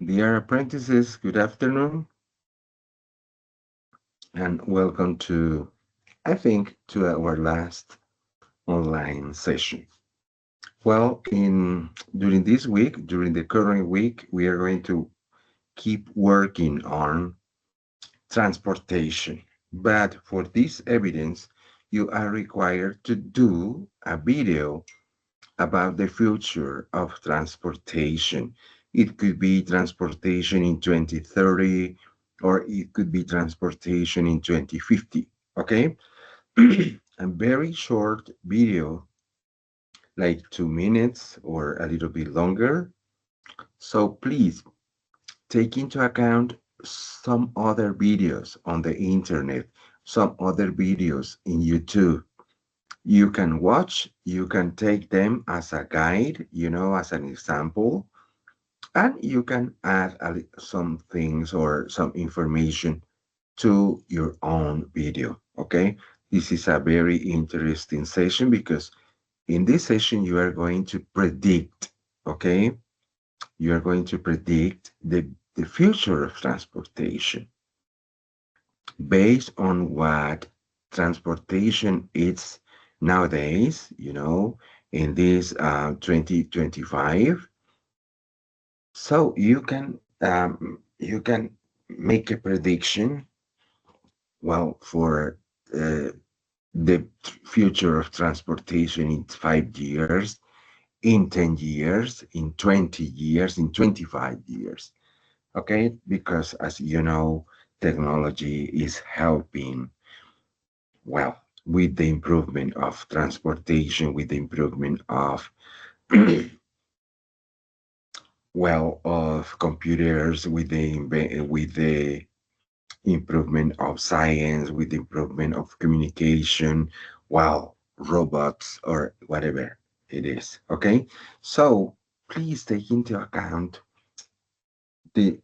Dear apprentices, good afternoon and welcome to our last online session. Well, during this week, during the current week, we are going to keep working on transportation. But for this evidence, you are required to do a video about the future of transportation. It could be transportation in 2030, or it could be transportation in 2050. Okay? A very short video, like 2 minutes or a little bit longer. So please take into account some other videos on the internet, some other videos in YouTube. You can watch, you can take them as a guide, as an example, and you can add some things or some information to your own video. Okay, this is a very interesting session because in this session you are going to predict. Okay, you are going to predict the future of transportation based on what transportation is nowadays, in this 2025. So you can make a prediction, well, for the future of transportation in 5 years, in 10 years, in 20 years, in 25 years. Okay, because as you know, technology is helping, well, with the improvement of transportation, with the improvement of well, of computers, with the improvement of science, with the improvement of communication, well, robots or whatever it is. Okay, so please take into account the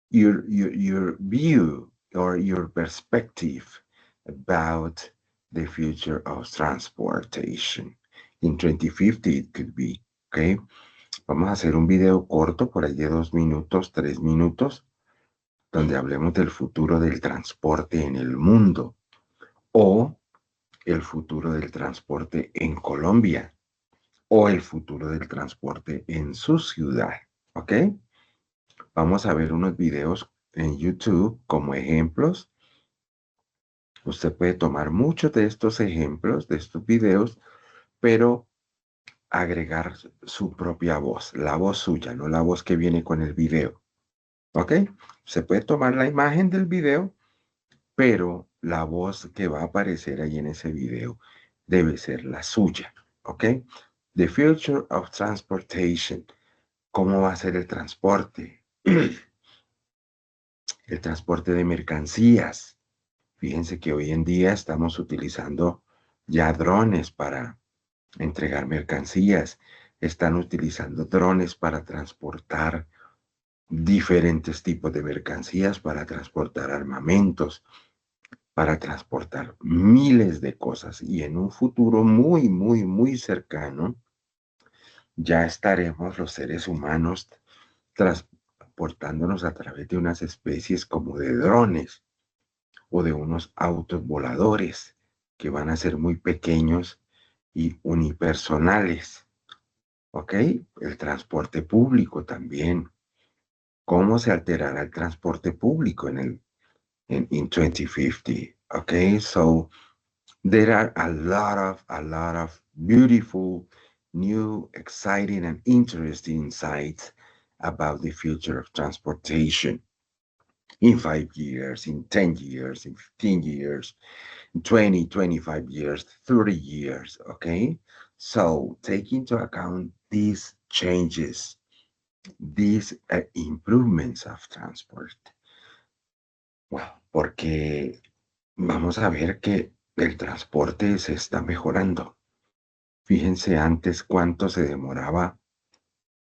your view or your perspective about the future of transportation. In 2050 it could be. Okay, vamos a hacer un video corto por ahí de 2 minutos, 3 minutos, donde hablemos del futuro del transporte en el mundo o el futuro del transporte en Colombia o el futuro del transporte en su ciudad. ¿Ok? Vamos a ver unos videos en YouTube como ejemplos. Usted puede tomar muchos de estos ejemplos, de estos videos, pero agregar su propia voz, la voz suya, no la voz que viene con el video. ¿Ok? Se puede tomar la imagen del video, pero la voz que va a aparecer ahí en ese video debe ser la suya. ¿Ok? The future of transportation. ¿Cómo va a ser el transporte? El transporte de mercancías. Fíjense que hoy en día estamos utilizando ya drones para entregar mercancías. Están utilizando drones para transportar diferentes tipos de mercancías, para transportar armamentos, para transportar miles de cosas. Y en un futuro muy, muy, muy cercano, ya estaremos los seres humanos transportándonos a través de unas especies como de drones o de unos autos voladores que van a ser muy pequeños y unipersonales. ¿Ok? El transporte público también. ¿Cómo se alterará el transporte público in 2050? Okay, so there are a lot of beautiful, new, exciting, and interesting insights about the future of transportation in 5 years, in 10 years, in 15 years, in 20, 25 years, 30 years. Okay, so take into account these changes, these improvements of transport. Well, porque vamos a ver que el transporte se está mejorando. Fíjense antes cuánto se demoraba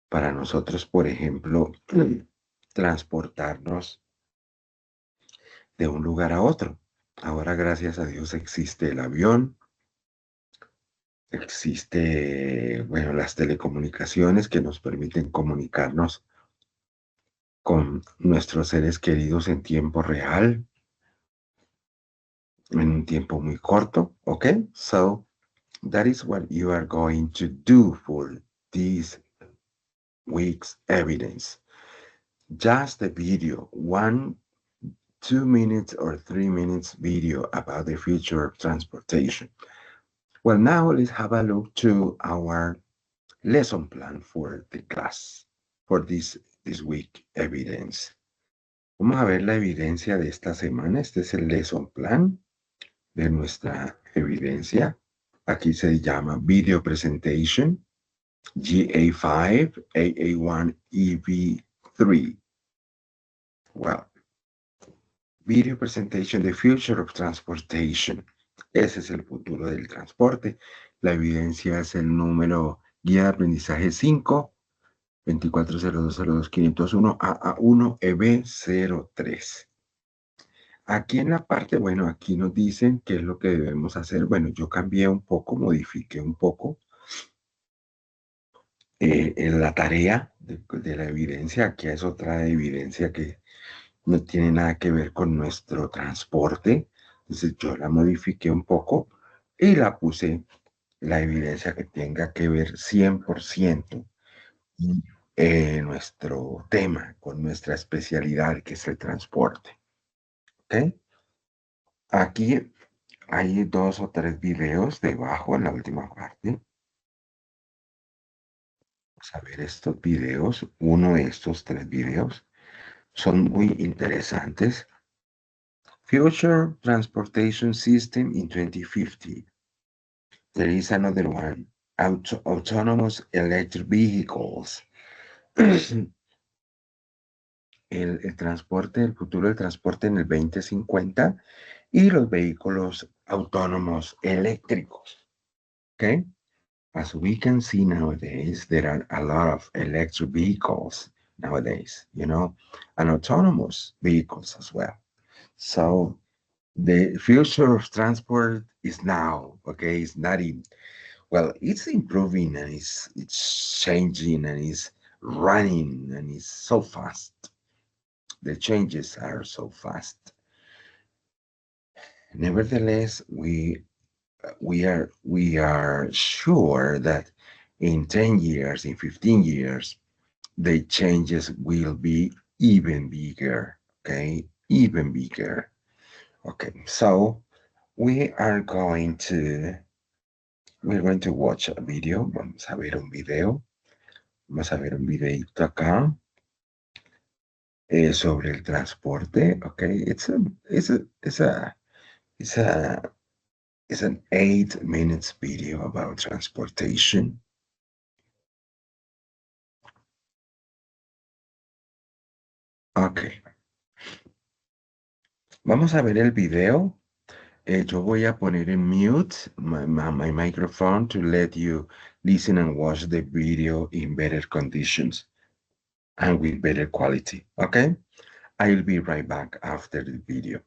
para nosotros, por ejemplo, transportarnos de un lugar a otro. Ahora, gracias a Dios, existe el avión, existe, bueno, las telecomunicaciones que nos permiten comunicarnos con nuestros seres queridos en tiempo real, en un tiempo muy corto, okay? So that is what you are going to do for this week's evidence. Just a video, 2 minutes or 3 minutes video about the future of transportation. Well, now let's have a look to our lesson plan for the class, for this week evidence. Vamos a ver la evidencia de esta semana. Este es el lesson plan de nuestra evidencia. Aquí se llama Video Presentation, GA5, AA1, EV3. Well, Video Presentation, The Future of Transportation. Ese es el futuro del transporte. La evidencia es el número Guía de Aprendizaje 5, 240202501 AA1 EB03. Aquí en la parte, bueno, aquí nos dicen qué es lo que debemos hacer. Bueno, yo cambié un poco, modifiqué un poco en la tarea de la evidencia. Aquí es otra evidencia que no tiene nada que ver con nuestro transporte. Entonces yo la modifiqué un poco y la puse la evidencia que tenga que ver 100% con nuestro tema, con nuestra especialidad, que es el transporte. ¿Ok? Aquí hay 2 o 3 videos debajo en la última parte. Vamos a ver estos videos. Uno de estos 3 videos son muy interesantes. Future Transportation System in 2050. There is another one. Autonomous electric vehicles. El transporte, el futuro del transporte en el 2050 y los vehículos autónomos eléctricos. Okay? As we can see nowadays, there are a lot of electric vehicles nowadays, and autonomous vehicles as well. So the future of transport is now, okay? It's not in, well, it's improving and it's changing and it's running and it's so fast. The changes are so fast. Nevertheless, we are sure that in 10 years, in 15 years, the changes will be even bigger, okay? Even bigger. Okay, so we're going to watch a video. Vamos a ver un video. Vamos a ver un videito acá sobre el transporte. Okay, it's an 8 minutes video about transportation. Okay. Vamos a ver el video. Yo voy a poner en mute my microphone to let you listen and watch the video in better conditions and with better quality. Okay? I'll be right back after the video.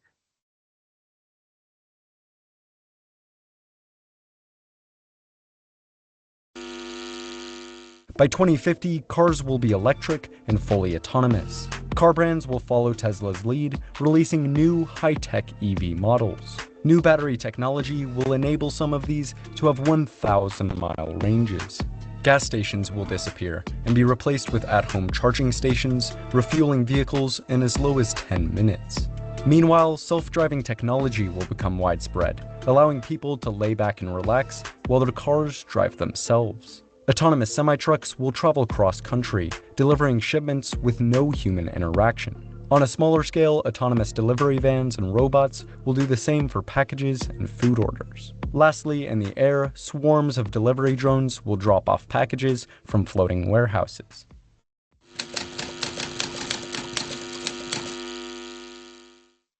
By 2050, cars will be electric and fully autonomous. Car brands will follow Tesla's lead, releasing new high-tech EV models. New battery technology will enable some of these to have 1,000-mile ranges. Gas stations will disappear and be replaced with at-home charging stations, refueling vehicles in as low as 10 minutes. Meanwhile, self-driving technology will become widespread, allowing people to lay back and relax while their cars drive themselves. Autonomous semi-trucks will travel cross-country, delivering shipments with no human interaction. On a smaller scale, autonomous delivery vans and robots will do the same for packages and food orders. Lastly, in the air, swarms of delivery drones will drop off packages from floating warehouses.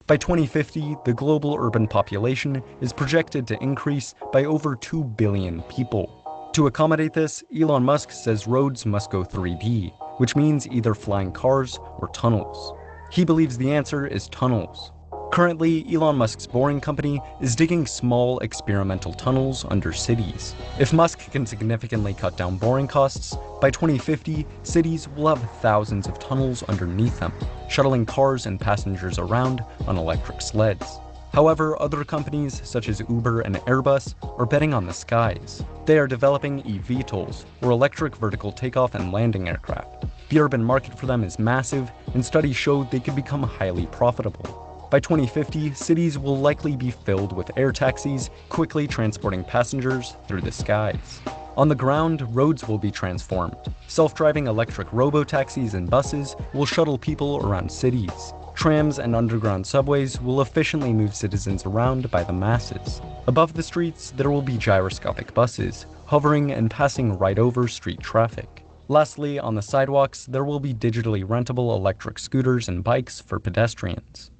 By 2050, the global urban population is projected to increase by over 2 billion people. To accommodate this, Elon Musk says roads must go 3D, which means either flying cars or tunnels. He believes the answer is tunnels. Currently, Elon Musk's Boring Company is digging small experimental tunnels under cities. If Musk can significantly cut down boring costs, by 2050, cities will have thousands of tunnels underneath them, shuttling cars and passengers around on electric sleds. However, other companies such as Uber and Airbus are betting on the skies. They are developing eVTOLs, or electric vertical takeoff and landing aircraft. The urban market for them is massive, and studies show they could become highly profitable. By 2050, cities will likely be filled with air taxis, quickly transporting passengers through the skies. On the ground, roads will be transformed. Self-driving electric robo-taxis and buses will shuttle people around cities. Trams and underground subways will efficiently move citizens around by the masses. Above the streets, there will be gyroscopic buses, hovering and passing right over street traffic. Lastly, on the sidewalks, there will be digitally rentable electric scooters and bikes for pedestrians.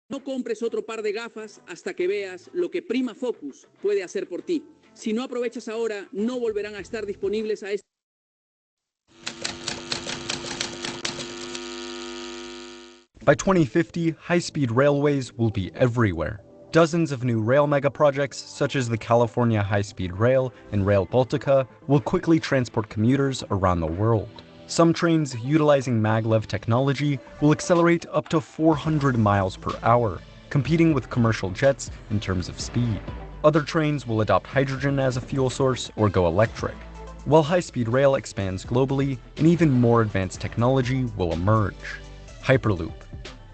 No compres otro par de gafas hasta que veas lo que Prima Focus puede hacer por ti. Si no aprovechas ahora, no volverán a estar disponibles a este. By 2050, high-speed railways will be everywhere. Dozens of new rail megaprojects, such as the California High-Speed Rail and Rail Baltica, will quickly transport commuters around the world. Some trains utilizing maglev technology will accelerate up to 400 miles per hour, competing with commercial jets in terms of speed. Other trains will adopt hydrogen as a fuel source or go electric. While high-speed rail expands globally, an even more advanced technology will emerge: Hyperloop.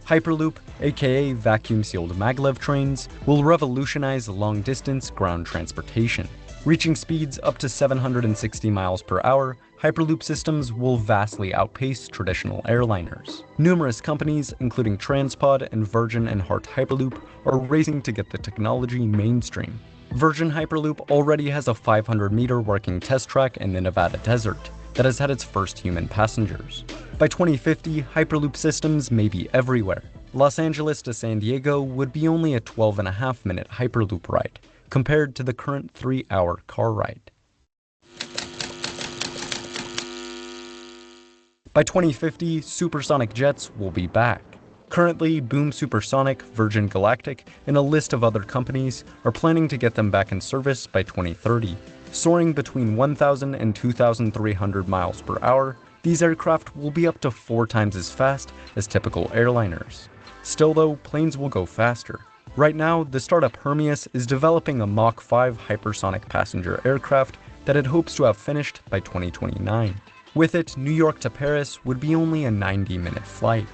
Hyperloop, aka vacuum-sealed maglev trains, will revolutionize long-distance ground transportation. Reaching speeds up to 760 miles per hour, Hyperloop systems will vastly outpace traditional airliners. Numerous companies, including Transpod and Virgin and Heart Hyperloop, are racing to get the technology mainstream. Virgin Hyperloop already has a 500-meter working test track in the Nevada desert that has had its first human passengers. By 2050, Hyperloop systems may be everywhere. Los Angeles to San Diego would be only a 12.5-minute Hyperloop ride, compared to the current 3-hour car ride. By 2050, supersonic jets will be back. Currently, Boom Supersonic, Virgin Galactic, and a list of other companies are planning to get them back in service by 2030. Soaring between 1,000 and 2,300 miles per hour, these aircraft will be up to 4 times as fast as typical airliners. Still though, planes will go faster. Right now, the startup Hermeus is developing a Mach 5 hypersonic passenger aircraft that it hopes to have finished by 2029. With it, New York to Paris would be only a 90-minute flight.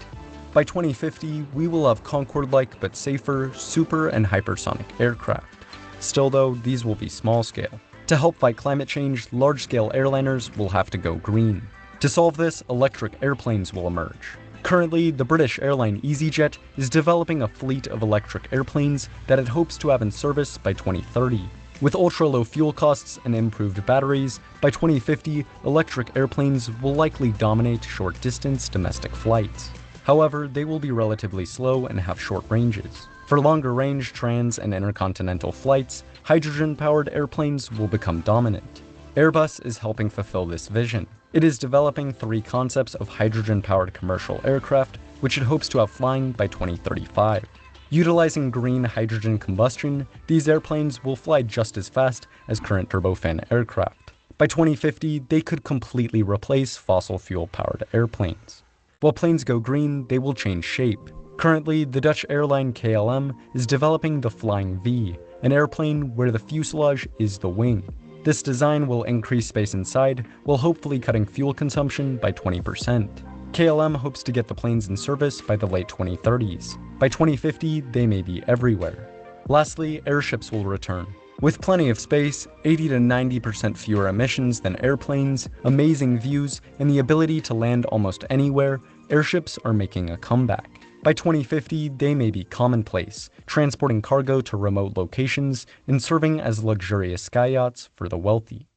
By 2050, we will have Concorde-like but safer super and hypersonic aircraft. Still though, these will be small scale. To help fight climate change, large-scale airliners will have to go green. To solve this, electric airplanes will emerge. Currently, the British airline EasyJet is developing a fleet of electric airplanes that it hopes to have in service by 2030. With ultra-low fuel costs and improved batteries, by 2050, electric airplanes will likely dominate short-distance domestic flights. However, they will be relatively slow and have short ranges. For longer-range trans and intercontinental flights, hydrogen-powered airplanes will become dominant. Airbus is helping fulfill this vision. It is developing 3 concepts of hydrogen-powered commercial aircraft, which it hopes to have flying by 2035. Utilizing green hydrogen combustion, these airplanes will fly just as fast as current turbofan aircraft. By 2050, they could completely replace fossil fuel-powered airplanes. While planes go green, they will change shape. Currently, the Dutch airline KLM is developing the Flying V, an airplane where the fuselage is the wing. This design will increase space inside, while hopefully cutting fuel consumption by 20%. KLM hopes to get the planes in service by the late 2030s. By 2050, they may be everywhere. Lastly, airships will return. With plenty of space, 80 to 90% fewer emissions than airplanes, amazing views, and the ability to land almost anywhere, airships are making a comeback. By 2050, they may be commonplace, transporting cargo to remote locations and serving as luxurious sky yachts for the wealthy.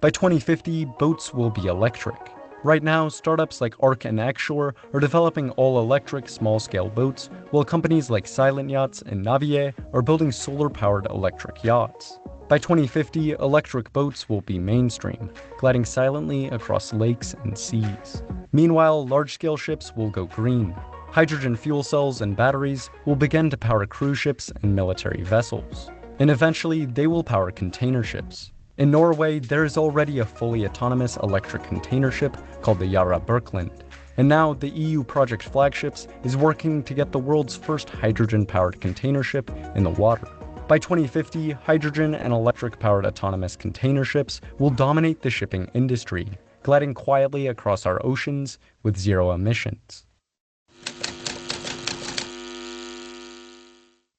By 2050, boats will be electric. Right now, startups like Ark and Xshore are developing all-electric small-scale boats, while companies like Silent Yachts and Navier are building solar-powered electric yachts. By 2050, electric boats will be mainstream, gliding silently across lakes and seas. Meanwhile, large-scale ships will go green. Hydrogen fuel cells and batteries will begin to power cruise ships and military vessels. And eventually, they will power container ships. In Norway, there is already a fully autonomous electric container ship called the Yara Birkeland. And now, the EU Project Flagships is working to get the world's first hydrogen-powered container ship in the water. By 2050, hydrogen and electric-powered autonomous container ships will dominate the shipping industry, gliding quietly across our oceans with zero emissions.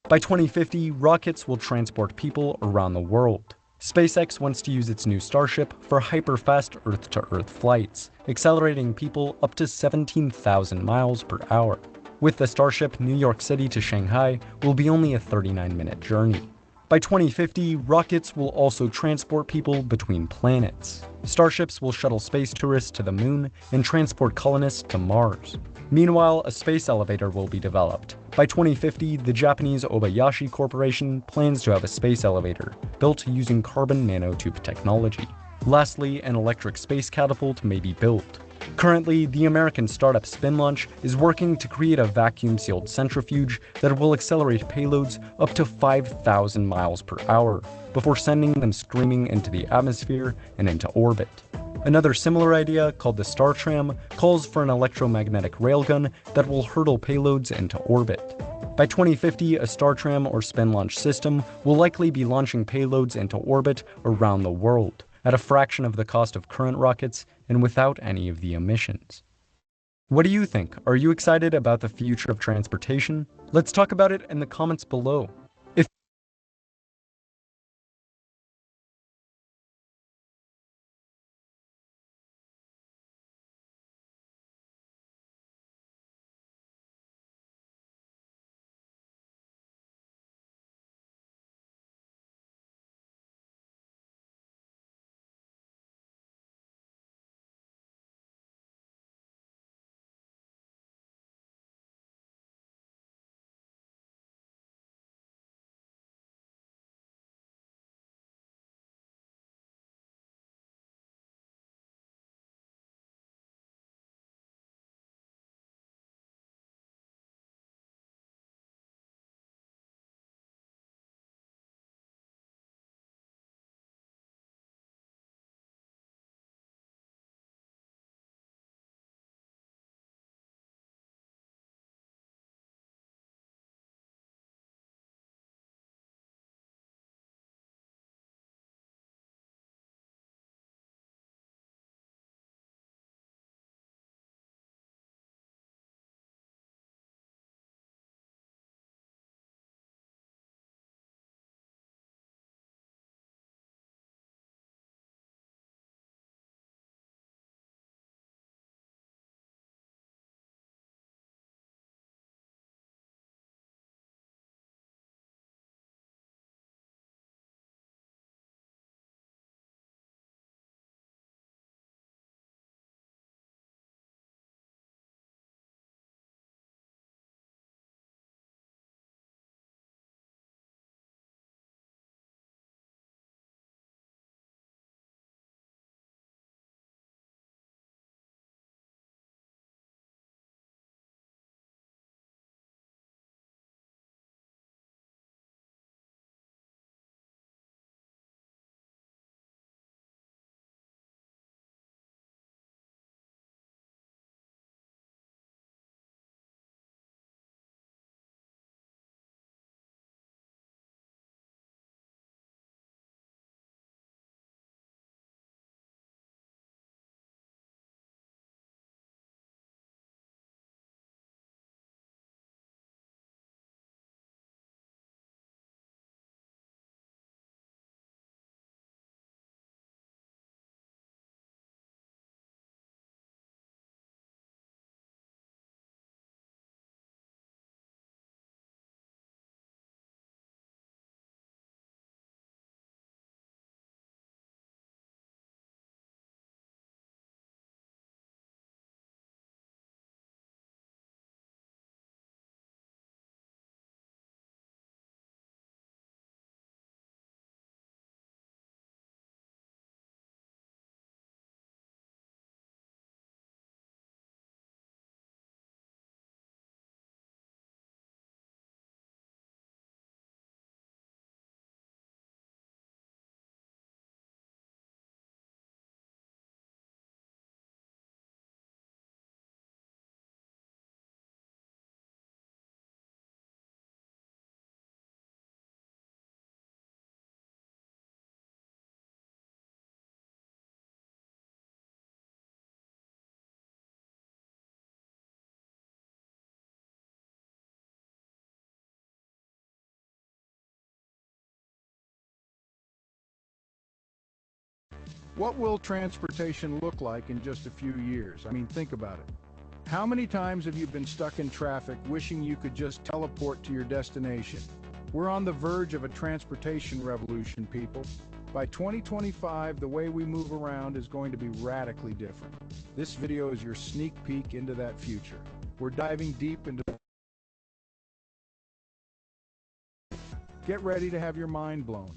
By 2050, rockets will transport people around the world. SpaceX wants to use its new Starship for hyper-fast Earth-to-Earth flights, accelerating people up to 17,000 miles per hour. With the Starship, New York City to Shanghai will be only a 39-minute journey. By 2050, rockets will also transport people between planets. Starships will shuttle space tourists to the moon and transport colonists to Mars. Meanwhile, a space elevator will be developed. By 2050, the Japanese Obayashi Corporation plans to have a space elevator, built using carbon nanotube technology. Lastly, an electric space catapult may be built. Currently, the American startup SpinLaunch is working to create a vacuum-sealed centrifuge that will accelerate payloads up to 5,000 miles per hour, before sending them screaming into the atmosphere and into orbit. Another similar idea, called the StarTram, calls for an electromagnetic railgun that will hurtle payloads into orbit. By 2050, a StarTram or SpinLaunch system will likely be launching payloads into orbit around the world, at a fraction of the cost of current rockets and without any of the emissions. What do you think? Are you excited about the future of transportation? Let's talk about it in the comments below. What will transportation look like in just a few years? I mean, think about it. How many times have you been stuck in traffic wishing you could just teleport to your destination? We're on the verge of a transportation revolution, people. By 2025, the way we move around is going to be radically different. This video is your sneak peek into that future. We're diving deep into... Get ready to have your mind blown.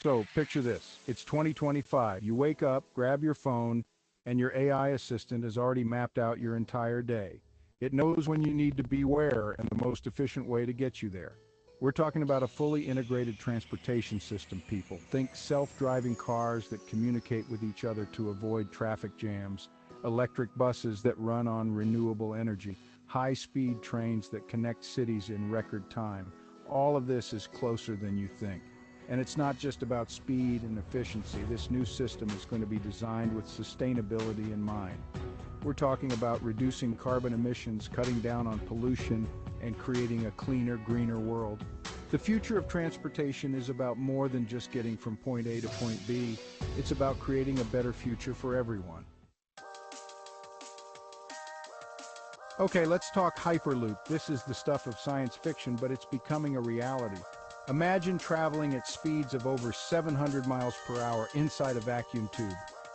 So, picture this. It's 2025. You wake up, grab your phone, and your AI assistant has already mapped out your entire day. It knows when you need to be where and the most efficient way to get you there. We're talking about a fully integrated transportation system, people. Think self-driving cars that communicate with each other to avoid traffic jams, electric buses that run on renewable energy, high-speed trains that connect cities in record time. All of this is closer than you think. And it's not just about speed and efficiency. This new system is going to be designed with sustainability in mind. We're talking about reducing carbon emissions, cutting down on pollution, and creating a cleaner, greener world. The future of transportation is about more than just getting from point A to point B. It's about creating a better future for everyone. Okay, let's talk Hyperloop. This is the stuff of science fiction, but it's becoming a reality. Imagine traveling at speeds of over 700 miles per hour inside a vacuum tube.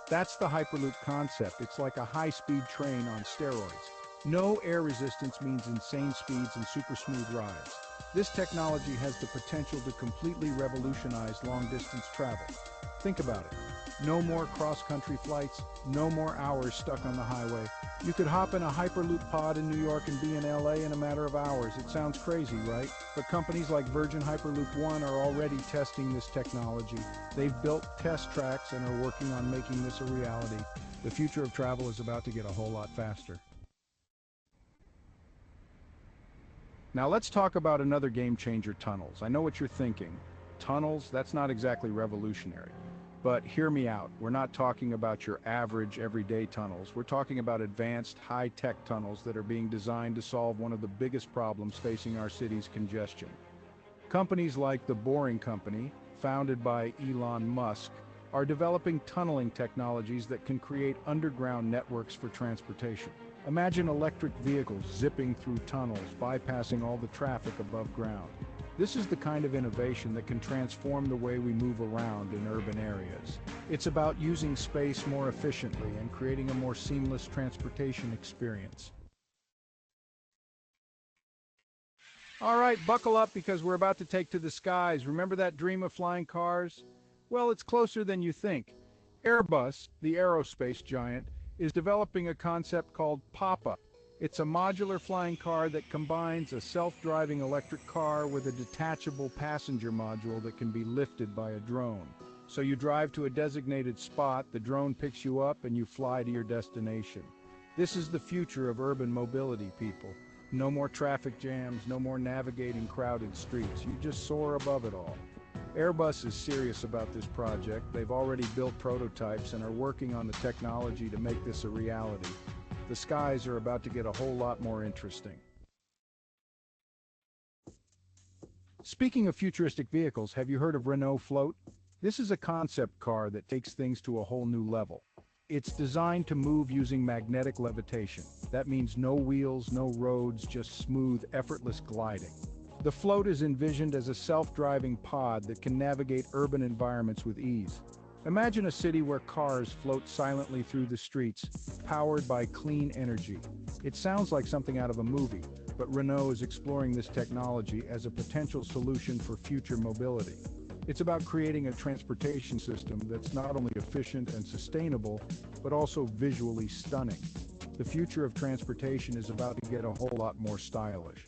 That's the Hyperloop concept. It's like a high-speed train on steroids. No air resistance means insane speeds and super smooth rides. This technology has the potential to completely revolutionize long-distance travel. Think about it. No more cross-country flights, no more hours stuck on the highway. You could hop in a Hyperloop pod in New York and be in LA in a matter of hours. It sounds crazy, right? But companies like Virgin Hyperloop One are already testing this technology. They've built test tracks and are working on making this a reality. The future of travel is about to get a whole lot faster. Now let's talk about another game changer, tunnels. I know what you're thinking. Tunnels? That's not exactly revolutionary. But hear me out. We're not talking about your average, everyday tunnels. We're talking about advanced, high-tech tunnels that are being designed to solve one of the biggest problems facing our city's congestion. Companies like The Boring Company, founded by Elon Musk, are developing tunneling technologies that can create underground networks for transportation. Imagine electric vehicles zipping through tunnels, bypassing all the traffic above ground. This is the kind of innovation that can transform the way we move around in urban areas. It's about using space more efficiently and creating a more seamless transportation experience. All right, buckle up because we're about to take to the skies. Remember that dream of flying cars? Well, it's closer than you think. Airbus, the aerospace giant, is developing a concept called Papa. It's a modular flying car that combines a self-driving electric car with a detachable passenger module that can be lifted by a drone. So you drive to a designated spot, the drone picks you up, and you fly to your destination. This is the future of urban mobility, people. No more traffic jams, no more navigating crowded streets. You just soar above it all. Airbus is serious about this project. They've already built prototypes and are working on the technology to make this a reality. The skies are about to get a whole lot more interesting. Speaking of futuristic vehicles, have you heard of Renault Float? This is a concept car that takes things to a whole new level. It's designed to move using magnetic levitation. That means no wheels, no roads, just smooth, effortless gliding. The Float is envisioned as a self-driving pod that can navigate urban environments with ease. Imagine a city where cars float silently through the streets, powered by clean energy. It sounds like something out of a movie, but Renault is exploring this technology as a potential solution for future mobility. It's about creating a transportation system that's not only efficient and sustainable, but also visually stunning. The future of transportation is about to get a whole lot more stylish.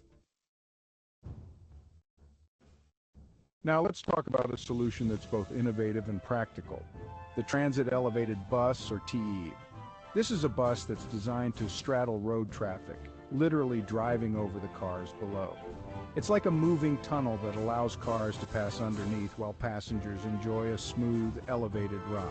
Now let's talk about a solution that's both innovative and practical. The Transit Elevated Bus, or TE. This is a bus that's designed to straddle road traffic, literally driving over the cars below. It's like a moving tunnel that allows cars to pass underneath while passengers enjoy a smooth, elevated ride.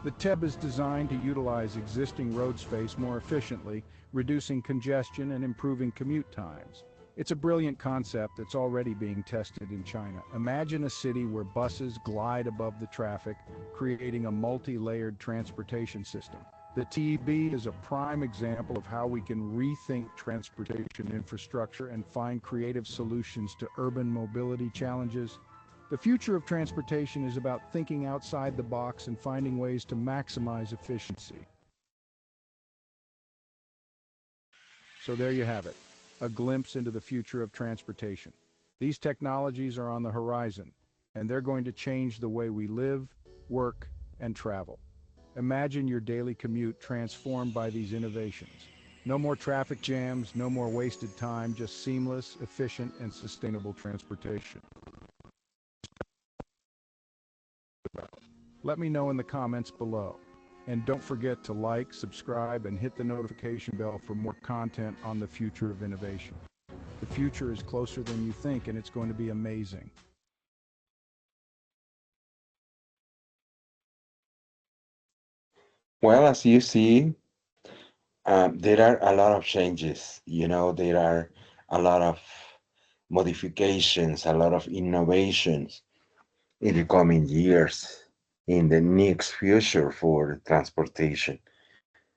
The TEB is designed to utilize existing road space more efficiently, reducing congestion and improving commute times. It's a brilliant concept that's already being tested in China. Imagine a city where buses glide above the traffic, creating a multi-layered transportation system. The TEB is a prime example of how we can rethink transportation infrastructure and find creative solutions to urban mobility challenges. The future of transportation is about thinking outside the box and finding ways to maximize efficiency. So there you have it, a glimpse into the future of transportation. These technologies are on the horizon, and they're going to change the way we live, work, and travel. Imagine your daily commute transformed by these innovations. No more traffic jams, no more wasted time, just seamless, efficient, and sustainable transportation. Let me know in the comments below. And don't forget to like, subscribe, and hit the notification bell for more content on the future of innovation. The future is closer than you think, and it's going to be amazing. Well, as you see, there are a lot of changes. You know, there are a lot of modifications, a lot of innovations in the coming years, in the next future for transportation.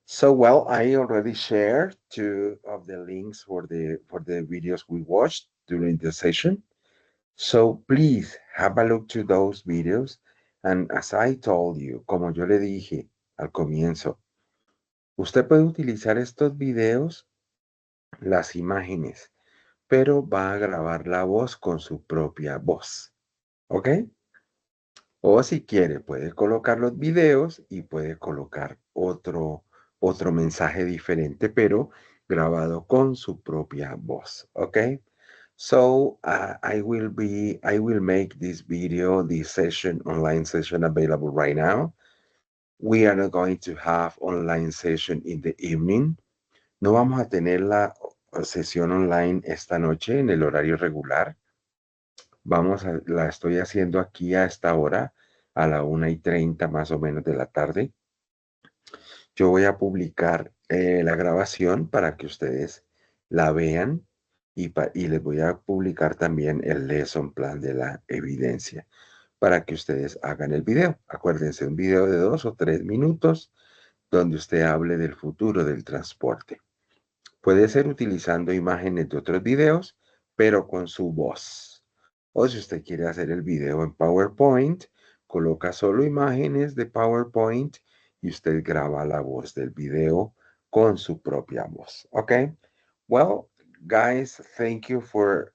So, well, I already shared two of the links for the videos we watched during the session. So please have a look to those videos. And as I told you, como yo le dije al comienzo, usted puede utilizar estos videos, las imágenes, pero va a grabar la voz con su propia voz. ¿Ok? O si quiere, puede colocar los videos y puede colocar otro mensaje diferente, pero grabado con su propia voz. ¿Ok? So I will make this video, this session, online session available right now. We are not going to have online session in the evening. No vamos a tener la sesión online esta noche en el horario regular. La estoy haciendo aquí a esta hora, a la 1:30 más o menos de la tarde. Yo voy a publicar la grabación para que ustedes la vean y les voy a publicar también el lesson plan de la evidencia para que ustedes hagan el video. Acuérdense, un video de 2 o 3 minutos donde usted hable del futuro del transporte. Puede ser utilizando imágenes de otros videos, pero con su voz. O si usted quiere hacer el video en PowerPoint, coloca solo imágenes de PowerPoint y usted graba la voz del video con su propia voz. Okay? Well, guys, thank you for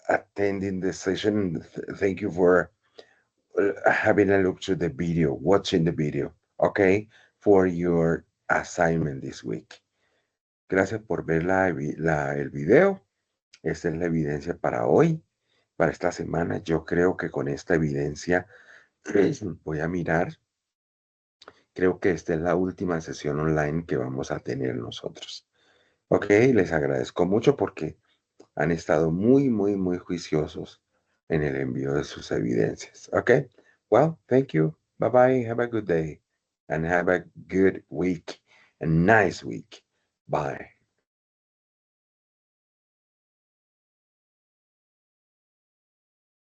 attending the session. Thank you for having a look to the video, watching the video, okay, for your assignment this week. Gracias por ver el video. Esta es la evidencia para hoy, para esta semana. Yo creo que con esta evidencia voy a mirar. Creo que esta es la última sesión online que vamos a tener nosotros. Ok, les agradezco mucho porque han estado muy, muy, muy juiciosos en el envío de sus evidencias. Ok, well, thank you. Bye bye. Have a good day and have a good week. A nice week. Bye.